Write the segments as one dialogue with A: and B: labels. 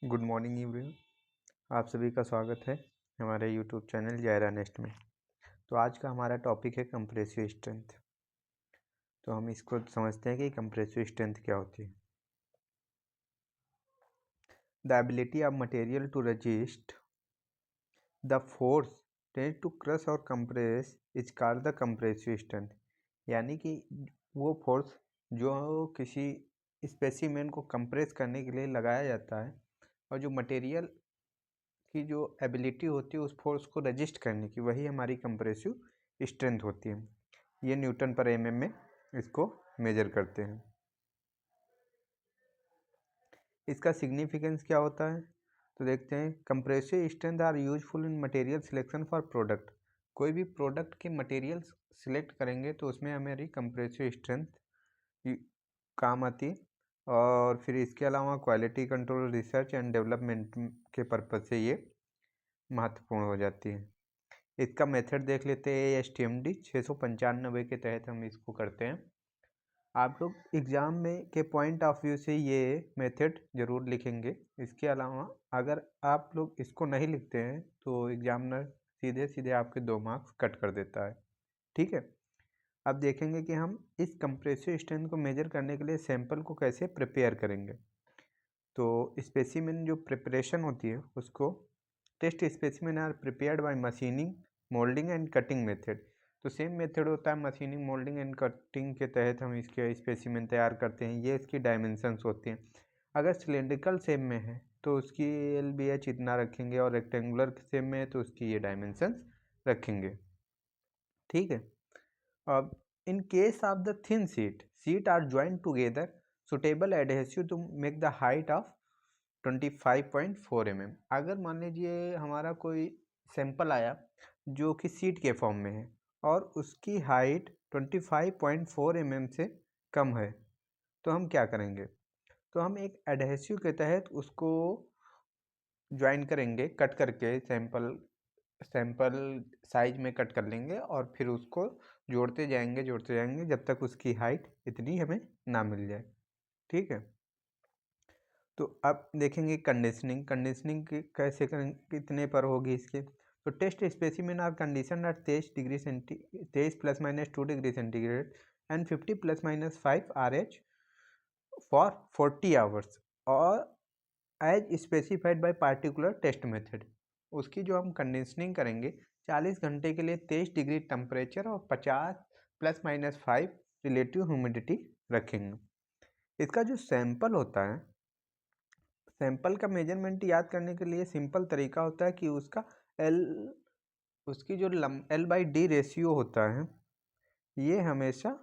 A: Good morning everyone. आप सभी का स्वागत है हमारे यूट्यूब चैनल जायरा नेस्ट में। तो आज का हमारा टॉपिक है कंप्रेसिव स्ट्रेंथ। तो हम इसको समझते हैं कि कंप्रेसिव स्ट्रेंथ क्या होती है। The ability of material to resist the force tend to crush और compress is called the compressive strength. यानी कि वो फोर्स जो किसी स्पेसिमेन को कंप्रेस करने के लिए लगाया जाता है और जो मटेरियल की जो एबिलिटी होती है उस फोर्स को रजिस्ट करने की, वही हमारी कंप्रेसिव स्ट्रेंथ होती है। ये न्यूटन पर एमएम में इसको मेजर करते हैं। इसका सिग्निफिकेंस क्या होता है तो देखते हैं। Compressive strength are useful in material selection for product. कोई भी प्रोडक्ट के मटेरियल सिलेक्ट करेंगे तो उसमें हमारी कंप्रेसिव स्ट्रेंथ काम आती है। और फिर इसके अलावा quality control, research and development के पर्पज़ से ये महत्वपूर्ण हो जाती है। इसका मेथड देख लेते हैं। STMD 695 के तहत हम इसको करते हैं। आप लोग एग्ज़ाम में के पॉइंट ऑफ व्यू से ये मेथड ज़रूर लिखेंगे। इसके अलावा अगर आप लोग इसको नहीं लिखते हैं तो एग्जामिनर सीधे सीधे आपके 2 मार्क्स कट कर देता है। ठीक है। अब देखेंगे कि हम इस कंप्रेसिव स्ट्रेंथ को मेजर करने के लिए सैंपल को कैसे प्रिपेयर करेंगे। तो स्पेसिमेन जो प्रिपरेशन होती है उसको test specimen are prepared by machining, moulding and cutting method. तो सेम मेथड होता है मशीनिंग, मोल्डिंग एंड कटिंग के तहत हम इसके स्पेसिमेन तैयार करते हैं। ये इसकी डायमेंशंस होती हैं। अगर सिलेंड्रिकल शेप में है तो उसकी LBH इतना रखेंगे और रेक्टेंगुलर शेप में है तो उसकी ये डायमेंशंस रखेंगे। ठीक है। अब in case of the thin sheet are joint together suitable adhesive to make the height of 25.4 mm। अगर मान लीजिए हमारा कोई सैंपल आया जो कि सीट के फॉर्म में है और उसकी हाइट 25.4 mm से कम है तो हम क्या करेंगे। तो हम एक एडहेसिव के तहत उसको ज्वाइन करेंगे, कट करके सैंपल साइज में कट कर लेंगे और फिर उसको जोड़ते जाएंगे जब तक उसकी हाइट इतनी हमें ना मिल जाए। ठीक है। तो अब देखेंगे कंडीशनिंग कैसे करेंगे, कितने पर होगी इसके। तो test specimen are condition at 23 plus minus 2 degree centigrade and 50 plus minus 5 RH for 40 hours और as specified by particular test method. उसकी जो हम कंडीशनिंग करेंगे 40 घंटे के लिए 23 डिग्री टेम्परेचर और 50 प्लस माइनस 5 रिलेटिव ह्यूमिडिटी रखेंगे। इसका जो सैंपल होता है, सैंपल का मेजरमेंट याद करने के लिए सिंपल तरीका होता है कि उसकी जो L/D रेशियो होता है ये हमेशा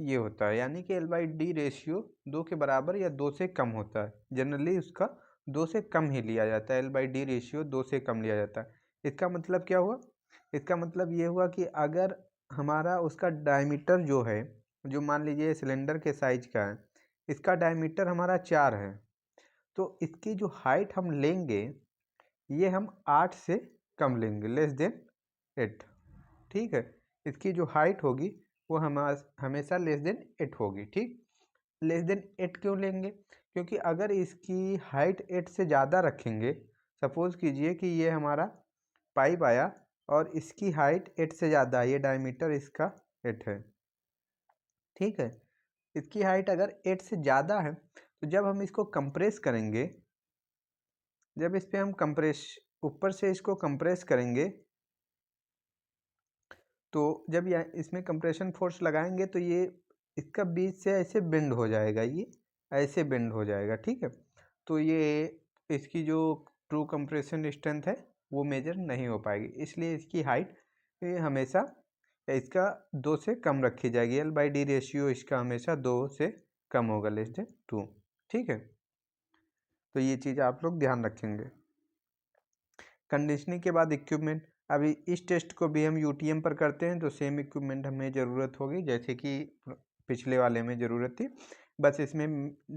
A: ये होता है, यानी कि L/D रेशियो 2 के बराबर या 2 से कम होता है। जनरली उसका 2 से कम ही लिया जाता है। L/D रेशियो 2 से कम लिया जाता है। इसका मतलब क्या हुआ? इसका मतलब ये हुआ कि अगर हमारा उसका डायमीटर जो है, जो मान लीजिए सिलेंडर के साइज का है, इसका डायमीटर हमारा 4 है तो इसकी जो हाइट हम लेंगे ये हम 8 से कम लेंगे, लेस देन 8। ठीक है। इसकी जो हाइट होगी वो हमेशा लेस देन 8 होगी। ठीक। लेस देन 8 क्यों लेंगे? क्योंकि अगर इसकी हाइट 8 से ज़्यादा रखेंगे, सपोज कीजिए कि ये हमारा पाइप आया और इसकी हाइट 8 से ज़्यादा, ये डायमीटर इसका 8 है। ठीक है। इसकी हाइट अगर 8 से ज़्यादा है तो जब हम इसको कंप्रेस करेंगे, जब इस पर हम ऊपर से इसको कंप्रेस करेंगे तो जब इसमें कंप्रेशन फोर्स लगाएंगे तो ये इसका बीच से ऐसे बेंड हो जाएगा, ये ऐसे बेंड हो जाएगा। ठीक है। तो ये इसकी जो ट्रू कंप्रेशन स्ट्रेंथ है वो मेजर नहीं हो पाएगी, इसलिए इसकी हाइट हमेशा इसका 2 से कम रखी जाएगी। L/D रेशियो इसका हमेशा 2 से कम होगा, लेस देन 2। ठीक है। तो ये चीज़ आप लोग ध्यान रखेंगे। कंडीशनिंग के बाद इक्विपमेंट। अभी इस टेस्ट को भी हम UTM पर करते हैं तो सेम इक्विपमेंट हमें ज़रूरत होगी जैसे कि पिछले वाले में ज़रूरत थी। बस इसमें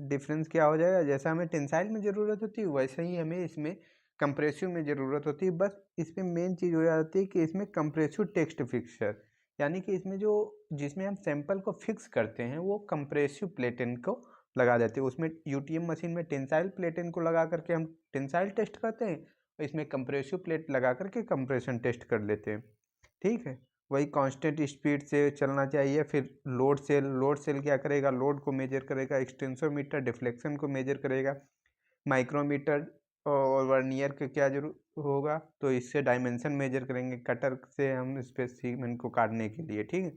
A: डिफरेंस क्या हो जाएगा, जैसा हमें टेंसाइल में ज़रूरत होती है वैसे ही हमें इसमें कंप्रेसिव में ज़रूरत होती है। बस इसमें मेन चीज़ हो जाती है कि इसमें कंप्रेसिव टेक्स्ट फिक्सर, यानी कि इसमें जो जिसमें हम सैंपल को फिक्स करते हैं वो कंप्रेसिव प्लेटन को लगा देते हैं। उसमें यूटीएम मशीन में टेंसाइल प्लेट इनको लगा करके हम टेंसाइल टेस्ट करते हैं, और इसमें कंप्रेसिव प्लेट लगा करके कंप्रेशन टेस्ट कर लेते हैं। ठीक है, वही कांस्टेंट स्पीड से चलना चाहिए। फिर लोड सेल क्या करेगा, लोड को मेजर करेगा, एक्सटेंसोमीटर डिफ्लेक्शन को मेजर करेगा, माइक्रोमीटर और वर्नियर का क्या जरूर होगा, तो इससे डायमेंशन मेजर करेंगे, कटर से हम स्पेसिमेन को काटने के लिए। ठीक है,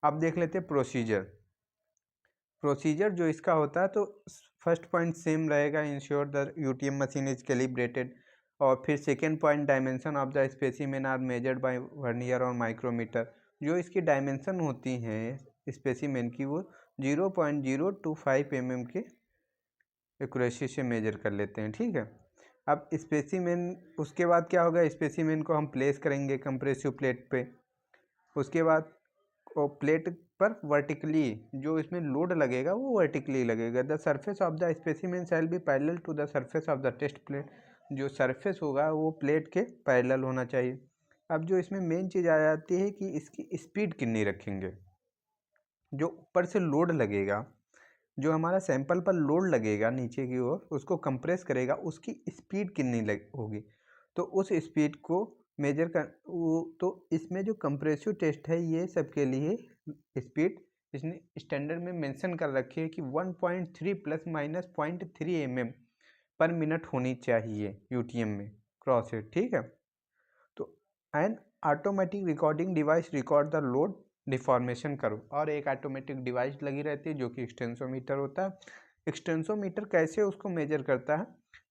A: अब देख लेते हैं प्रोसीजर जो इसका होता है। तो फर्स्ट पॉइंट सेम रहेगा, ensure the UTM machine is calibrated. और फिर second point, dimension of the specimen are measured by vernier और माइक्रोमीटर। जो इसकी डायमेंशन होती हैं स्पेसिमेन की, वो 0.025 mm के एक्यूरेसी से मेजर कर लेते हैं। ठीक है, अब स्पेसिमेन, उसके बाद क्या होगा, स्पेसिमेन को हम प्लेस करेंगे कंप्रेसिव प्लेट पे। उसके बाद वो प्लेट पर वर्टिकली जो इसमें लोड लगेगा वो वर्टिकली लगेगा। The surface of the specimen shall be parallel to the surface of the test plate. जो सरफेस होगा वो प्लेट के पैरेलल होना चाहिए। अब जो इसमें मेन चीज़ आ जाती है कि इसकी स्पीड कितनी रखेंगे। जो ऊपर से लोड लगेगा, जो हमारा सैंपल पर लोड लगेगा नीचे की ओर, उसको कंप्रेस करेगा, उसकी स्पीड कितनी होगी। तो उस स्पीड को मेजर कर वो, तो इसमें जो कंप्रेसिव टेस्ट है ये सबके लिए स्पीड इसने स्टैंडर्ड में मेंशन कर रखी है कि 1.3 प्लस माइनस 0.3 mm पर मिनट होनी चाहिए यूटीएम में क्रॉस हेड। ठीक है, तो N automatic recording device record the load deformation करो। और एक ऑटोमेटिक डिवाइस लगी रहती है जो कि एक्सटेंसोमीटर होता है। एक्सटेंसोमीटर कैसे उसको मेजर करता है,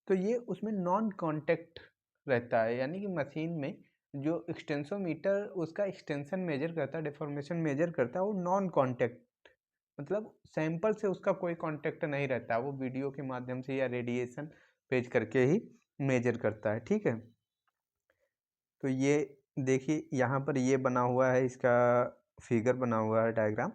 A: तो ये उसमें नॉन कांटेक्ट रहता है, यानी कि मशीन में जो एक्सटेंसोमीटर उसका एक्सटेंशन मेजर करता है, डिफॉर्मेशन मेजर करता है, वो नॉन कांटेक्ट, मतलब सैंपल से उसका कोई कांटेक्ट नहीं रहता, वो वीडियो के माध्यम से या रेडिएशन भेज करके ही मेजर करता है। ठीक है, तो ये देखिए यहाँ पर ये बना हुआ है, इसका फिगर बना हुआ है डायग्राम।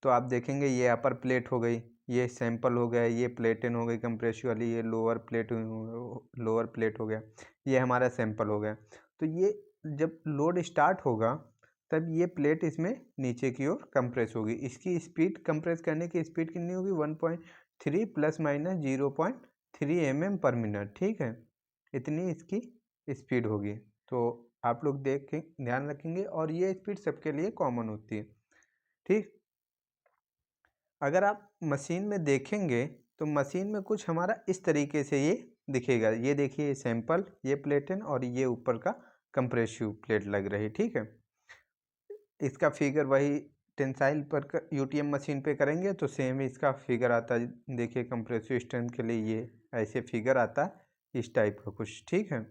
A: तो आप देखेंगे ये अपर प्लेट हो गई, ये सैंपल हो गया, ये प्लेटिन हो गई कंप्रेसिव वाली, ये लोअर प्लेट हो गया, ये हमारा सैंपल हो गया। तो ये जब लोड स्टार्ट होगा तब ये प्लेट इसमें नीचे की ओर कंप्रेस होगी। इसकी स्पीड, कंप्रेस करने की स्पीड कितनी होगी, 1.3 प्लस माइनस 0.3 mm पर मिनट। ठीक है, इतनी इसकी स्पीड होगी। तो आप लोग देख के ध्यान रखेंगे, और ये स्पीड सबके लिए कॉमन होती है। ठीक, अगर आप मशीन में देखेंगे तो मशीन में कुछ हमारा इस तरीके से ये दिखेगा। ये देखिए सैंपल, ये प्लेटिन, और ये ऊपर का कंप्रेसिव प्लेट लग रही। ठीक है, इसका फिगर वही टेंसाइल पर यूटीएम मशीन पे करेंगे तो सेम इसका फिगर आता है। देखिए कंप्रेसिव स्ट्रेंथ के लिए ये ऐसे फिगर आता है, इस टाइप का कुछ। ठीक है,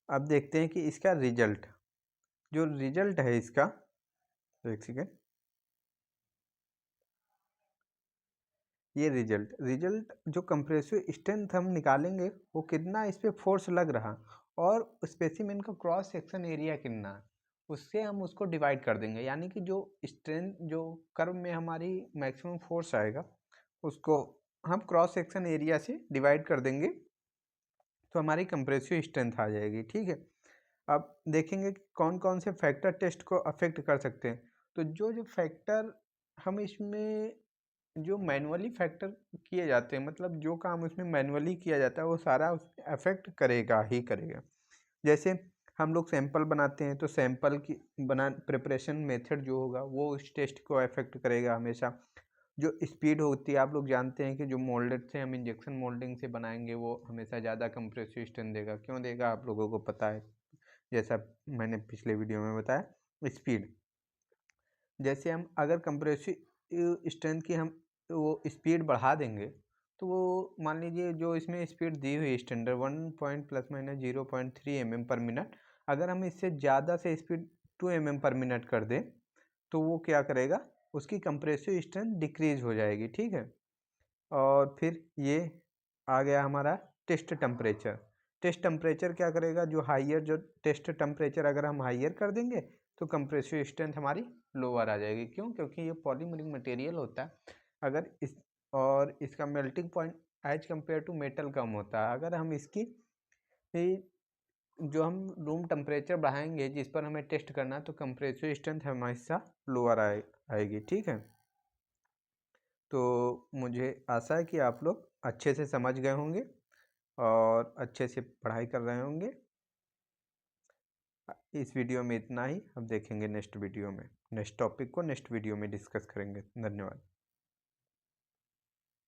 A: अब देखते हैं कि इसका रिजल्ट, जो रिजल्ट है इसका, एक सेकेंड, ये रिजल्ट जो कंप्रेसिव स्ट्रेंथ हम निकालेंगे वो कितना इस पर फोर्स लग रहा, और स्पेसिमेन का क्रॉस सेक्शन एरिया कितना है, उससे हम उसको डिवाइड कर देंगे। यानी कि जो स्ट्रेंथ, जो कर्व में हमारी मैक्सिमम फोर्स आएगा, उसको हम क्रॉस सेक्शन एरिया से डिवाइड कर देंगे, तो हमारी कंप्रेसिव स्ट्रेंथ आ जाएगी। ठीक है, अब देखेंगे कि कौन कौन से फैक्टर टेस्ट को अफेक्ट कर सकते हैं। तो जो जो फैक्टर हम इसमें, जो मैनुअली फैक्टर किए जाते हैं, मतलब जो काम उसमें मैनुअली किया जाता है वो सारा उसमें अफेक्ट करेगा ही करेगा। जैसे हम लोग सैंपल बनाते हैं तो सैंपल की प्रिपरेशन मेथड जो होगा वो उस टेस्ट को अफेक्ट करेगा हमेशा। जो स्पीड होती है, आप लोग जानते हैं कि जो मोल्डेड से हम इंजेक्शन मोल्डिंग से बनाएंगे वो हमेशा ज़्यादा कंप्रेसिव स्ट्रेंथ देगा। क्यों देगा, आप लोगों को पता है, जैसा मैंने पिछले वीडियो में बताया। स्पीड, जैसे हम अगर कंप्रेसिव स्ट्रेंथ की हम वो स्पीड बढ़ा देंगे, तो वो मान लीजिए जो इसमें स्पीड दी हुई स्टैंडर्ड 1 प्लस माइनस 0.3 mm पर मिनट, अगर हम इससे ज़्यादा से स्पीड 2 mm पर मिनट कर दें तो वो क्या करेगा, उसकी कंप्रेसिव स्ट्रेंथ डिक्रीज हो जाएगी। ठीक है, और फिर ये आ गया हमारा टेस्ट टेम्परेचर। टेस्ट टेम्परेचर क्या करेगा, जो हाइयर, जो टेस्ट टेम्परेचर अगर हम हाइयर कर देंगे तो कंप्रेसिव स्ट्रेंथ हमारी लोअर आ जाएगी। क्यों, क्योंकि ये पॉलीमरिक मटेरियल होता है, अगर इस और इसका melting point as compare to metal कम होता है। अगर हम इसकी जो हम रूम टेम्परेचर बढ़ाएंगे जिस पर हमें टेस्ट करना है, तो कंप्रेसिव स्ट्रेंथ हमेशा लोअर आएगी। ठीक है, तो मुझे आशा है कि आप लोग अच्छे से समझ गए होंगे और अच्छे से पढ़ाई कर रहे होंगे। इस वीडियो में इतना ही। अब देखेंगे नेक्स्ट वीडियो में, नेक्स्ट टॉपिक को नेक्स्ट वीडियो में डिस्कस करेंगे। धन्यवाद।